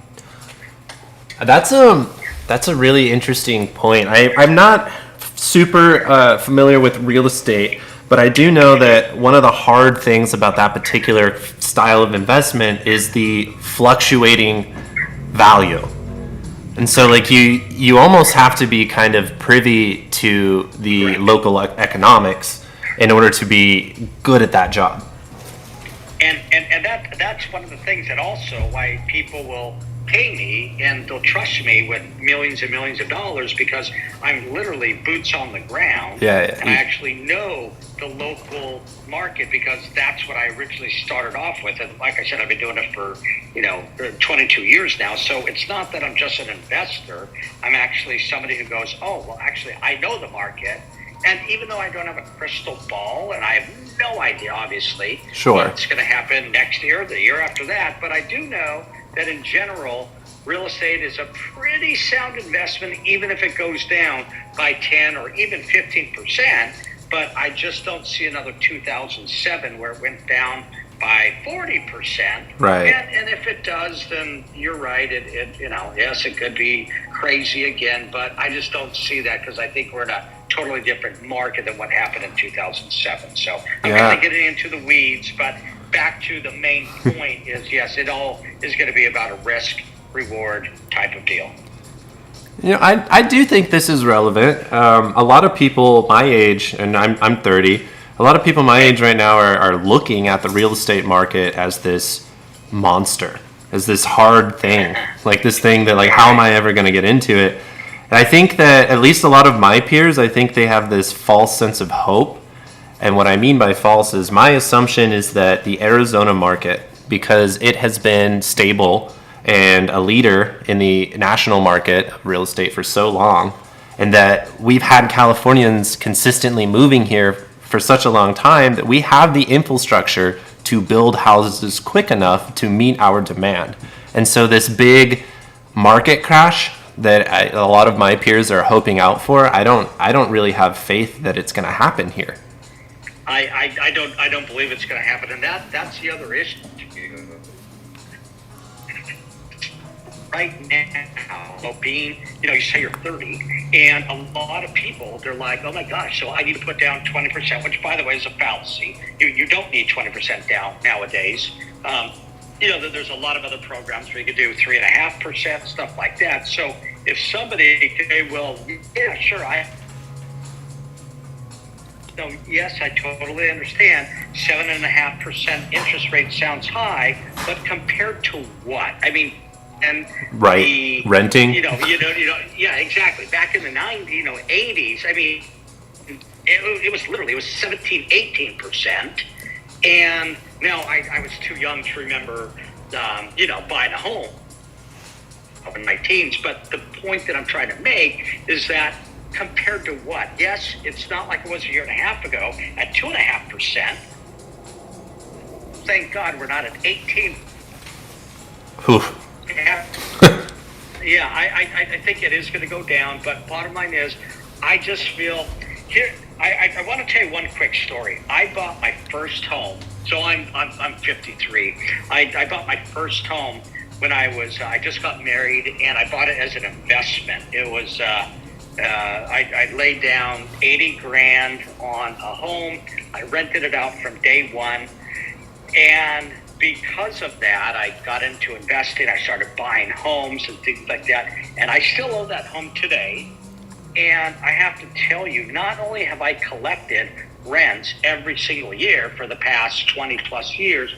That's a really interesting point. I'm not super familiar with real estate, but I do know that one of the hard things about that particular style of investment is the fluctuating value. And so like you almost have to be kind of privy to the local economics in order to be good at that job. And that's one of the things that also why people will pay me and they'll trust me with millions and millions of dollars, because I'm literally boots on the ground. Yeah. And I actually know the local market, because that's what I originally started off with. And like I said, I've been doing it for 22 years now. So it's not that I'm just an investor. I'm actually somebody who goes, oh, well, actually, I know the market. And even though I don't have a crystal ball, and I have no idea, obviously, what's going to happen next year, the year after that, but I do know that in general, real estate is a pretty sound investment, even if it goes down by 10 or even 15%. But I just don't see another 2007 where it went down by 40%. Right. And if it does, then you're right. Yes, it could be crazy again, but I just don't see that, because I think we're in a totally different market than what happened in 2007. So I'm kind of getting into the weeds, but back to the main point is, yes, it all is going to be about a risk reward type of deal. I do think this is relevant. A lot of people my age, and I'm 30, a lot of people my age right now are looking at the real estate market as this monster, as this hard thing, like this thing that, like, how am I ever going to get into it? And I think that at least a lot of my peers, I think they have this false sense of hope. And what I mean by false is, my assumption is that the Arizona market, because it has been stable and a leader in the national market of real estate for so long, and that we've had Californians consistently moving here for such a long time, that we have the infrastructure to build houses quick enough to meet our demand. And so this big market crash that a lot of my peers are hoping out for, I don't really have faith that it's going to happen here. I don't believe it's going to happen, and that's the other issue. right now, so being, you say you're 30, and a lot of people, they're like, oh my gosh, so I need to put down 20%, which by the way is a fallacy. You don't need 20% down nowadays. There's a lot of other programs where you can do 3.5%, stuff like that. So if somebody could say, well, yeah, sure, yes, I totally understand. 7.5% interest rate sounds high, but compared to what? I mean, and right, renting. Yeah, exactly. Back in the 90s, 80s. I mean, it was 17, 18%, and now I was too young to remember, buying a home in my teens. But the point that I'm trying to make is that compared to what? Yes, it's not like it was a year and a half ago at 2.5%. Thank God we're not at 18. Oof. Yeah, I think it is going to go down. But bottom line is, I just feel here. I want to tell you one quick story. I bought my first home. So I'm 53. I bought my first home when I just got married, and I bought it as an investment. It was. I laid down 80 grand on a home. I rented it out from day one. And because of that, I got into investing. I started buying homes and things like that. And I still own that home today. And I have to tell you, not only have I collected rents every single year for the past 20 plus years,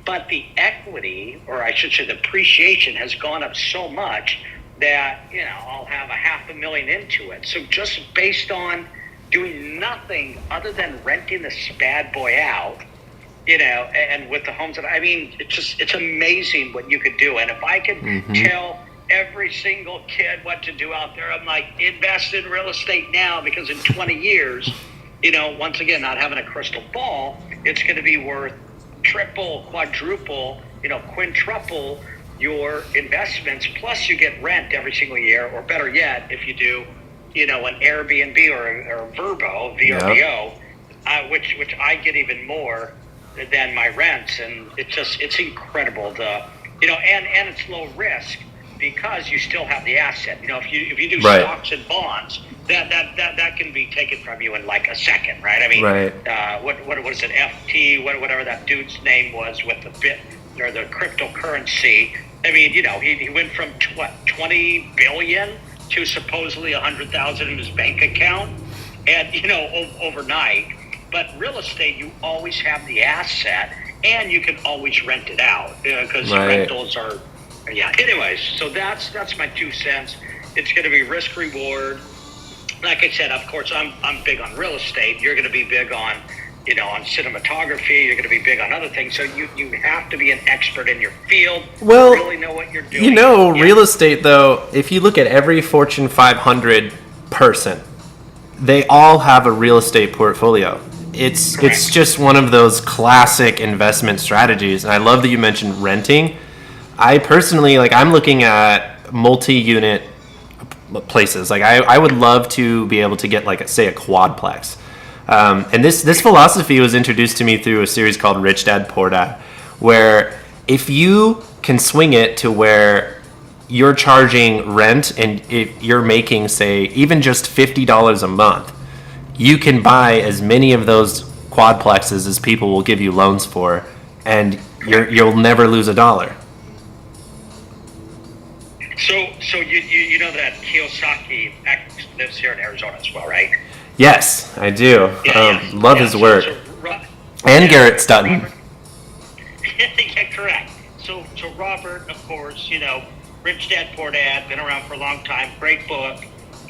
but the equity, or I should say the appreciation, has gone up so much that, I'll have $500,000 into it. So just based on doing nothing other than renting this bad boy out, and with the homes it's amazing what you could do. And if I could tell every single kid what to do out there, I'm like, invest in real estate now, because in 20 years, once again, not having a crystal ball, it's going to be worth triple, quadruple, quintuple your investments, plus you get rent every single year, or better yet, if you do, an Airbnb or a VRBO, which I get even more than my rents, and it's incredible. And it's low risk because you still have the asset. If you do stocks and bonds, that can be taken from you in like a second, right? I mean, what is it, FT, whatever that dude's name was with the bit or the cryptocurrency. I mean, he went from 20 billion to supposedly 100,000 in his bank account, and overnight. But real estate, you always have the asset, and you can always rent it out because rentals are. Yeah. Anyways, so that's my 2 cents. It's going to be risk reward. Like I said, of course, I'm big on real estate. You're going to be big on, on cinematography. You're going to be big on other things. So you have to be an expert in your field. Well, really know what you're doing. Real estate though, if you look at every Fortune 500 person, they all have a real estate portfolio. It's just one of those classic investment strategies. And I love that you mentioned renting. I personally, I'm looking at multi-unit places. I would love to be able to get say a quadplex. And this philosophy was introduced to me through a series called Rich Dad Poor Dad, where if you can swing it to where you're charging rent and if you're making, say, even just $50 a month, you can buy as many of those quadplexes as people will give you loans for, and you'll never lose a dollar. So you know that Kiyosaki lives here in Arizona as well, right? Yes, I do. Love his work. And Garrett Stutton. Yeah, correct. So Robert, of course, Rich Dad Poor Dad, been around for a long time, great book,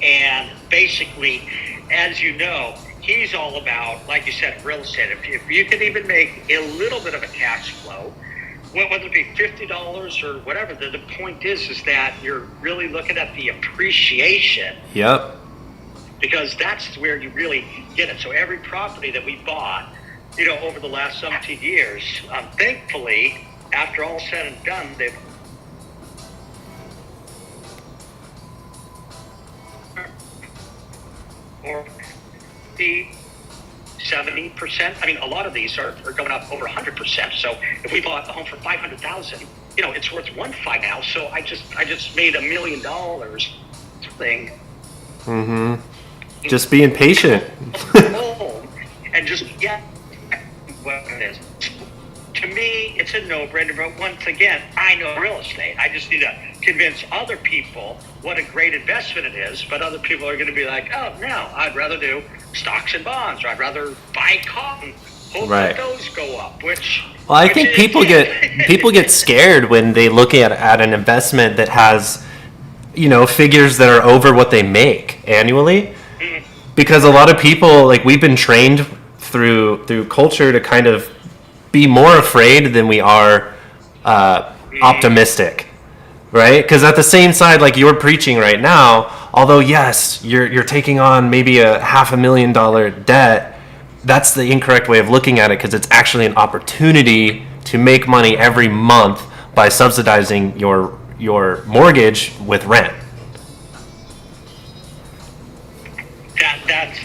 and basically, as you know, he's all about, like you said, real estate. If you can even make a little bit of a cash flow, whether it be $50 or whatever, the point is that you're really looking at the appreciation. Yep. Because that's where you really get it. So every property that we bought, over the last 17 years, thankfully, after all said and done, they've or the 70%. I mean, a lot of these are going up over 100%. So if we bought a home for $500,000, it's worth 1.5 now. So I just made $1 million thing. Just being patient. And just get what it is. To me, it's a no-brainer. But once again, I know real estate. I just need to convince other people what a great investment it is. But other people are going to be like, oh, no, I'd rather do stocks and bonds, or I'd rather buy cotton. Hope that those go up. Well, I think people get scared when they look at an investment that has, figures that are over what they make annually, because a lot of people, like, we've been trained through culture to kind of be more afraid than we are optimistic, right? Because at the same side, like you're preaching right now, although yes, you're taking on maybe a $500,000 debt, that's the incorrect way of looking at it, because it's actually an opportunity to make money every month by subsidizing your mortgage with rent.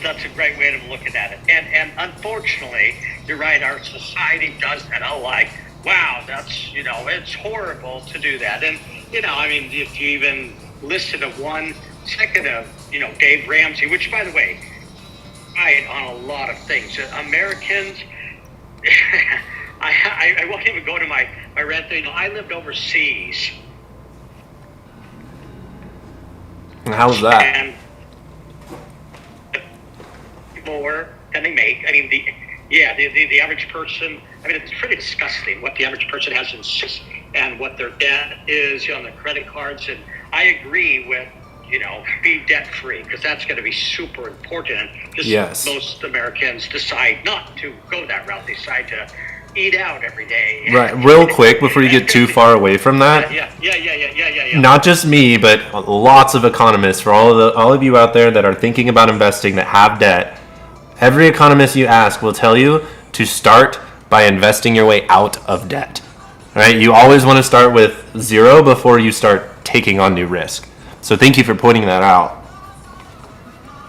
That's a great way of looking at it. And unfortunately, you're right, our society does that. Oh, like, wow, that's, it's horrible to do that. And, if you even listen to 1 second of, Dave Ramsey, which, by the way, right on a lot of things. Americans, I won't even go to my rent thing. I lived overseas. And how was that? And more than they make. I mean, the average person, it's pretty disgusting what the average person has in six and what their debt is on their credit cards. And I agree with, be debt free, because that's going to be super important. Just most Americans decide not to go that route. They decide to eat out every day. Right. Real quick, before you get too far away from that. Yeah. Not just me, but lots of economists, for all of you out there that are thinking about investing that have debt. Every economist you ask will tell you to start by investing your way out of debt. Right? You always want to start with zero before you start taking on new risk. So thank you for pointing that out.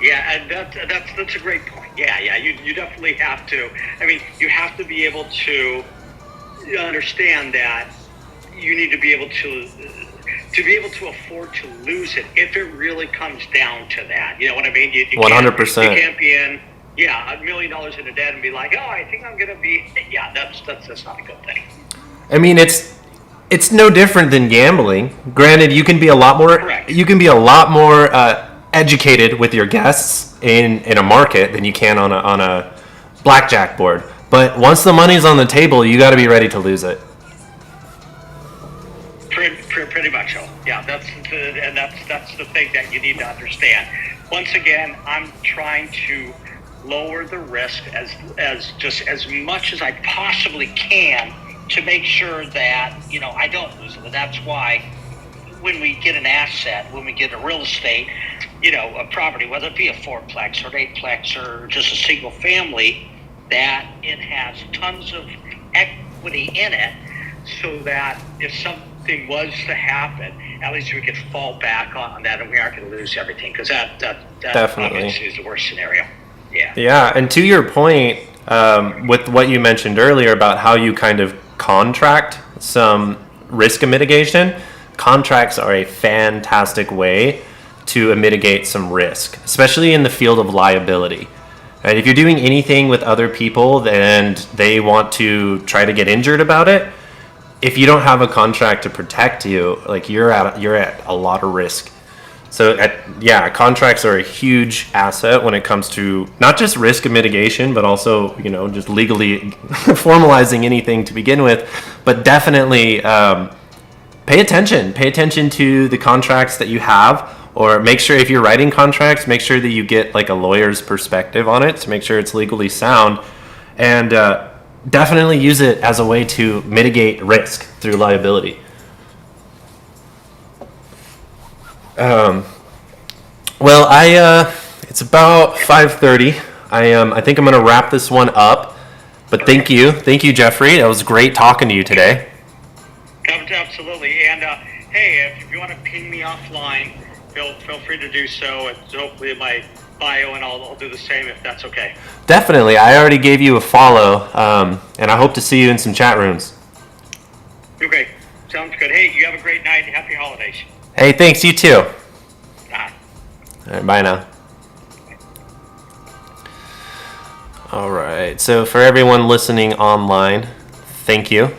Yeah, and that's a great point. Yeah. You definitely have to. You have to be able to understand that you need to be able to afford to lose it if it really comes down to that. You know what I mean? You 100%. You can't be in $1 million in a debt and be like, oh, I think I'm gonna be. Yeah, that's not a good thing. It's no different than gambling. Granted, you can be a lot more. Correct. You can be a lot more educated with your guests in a market than you can on a blackjack board. But once the money's on the table, you got to be ready to lose it. Pretty much so. Yeah, that's the thing that you need to understand. Once again, I'm trying to lower the risk as much as I possibly can to make sure that I don't lose it. And that's why when we get an asset, when we get a real estate, a property, whether it be a fourplex or an eightplex or just a single family, that it has tons of equity in it, so that if something was to happen, at least we could fall back on that and we aren't going to lose everything, because that definitely obviously is the worst scenario. Yeah, and to your point, with what you mentioned earlier about how you kind of contract some risk mitigation, contracts are a fantastic way to mitigate some risk, especially in the field of liability. And if you're doing anything with other people and they want to try to get injured about it, if you don't have a contract to protect you, like you're at a lot of risk. So contracts are a huge asset when it comes to not just risk mitigation, but also, just legally formalizing anything to begin with. But definitely pay attention to the contracts that you have, or make sure if you're writing contracts, make sure that you get like a lawyer's perspective on it to make sure it's legally sound, and definitely use it as a way to mitigate risk through liability. It's about 5:30. I think I'm gonna wrap this one up. But thank you, Jeffrey. That was great talking to you today. Absolutely. And hey, if you want to ping me offline, feel free to do so. It's hopefully in my bio, and I'll do the same if that's okay. Definitely. I already gave you a follow, and I hope to see you in some chat rooms. Okay. Sounds good. Hey, you have a great night. Happy holidays. Hey, thanks. You too. Bye. All right, bye now. All right. So for everyone listening online, thank you.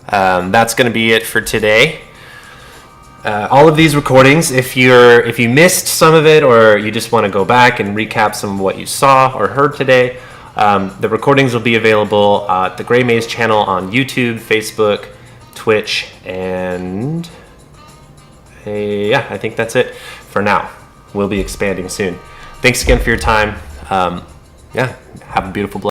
That's going to be it for today. All of these recordings, if you missed some of it or you just want to go back and recap some of what you saw or heard today, the recordings will be available at the Gray Maze channel on YouTube, Facebook, Twitch, and I think that's it for now. We'll be expanding soon. Thanks again for your time. Have a beautiful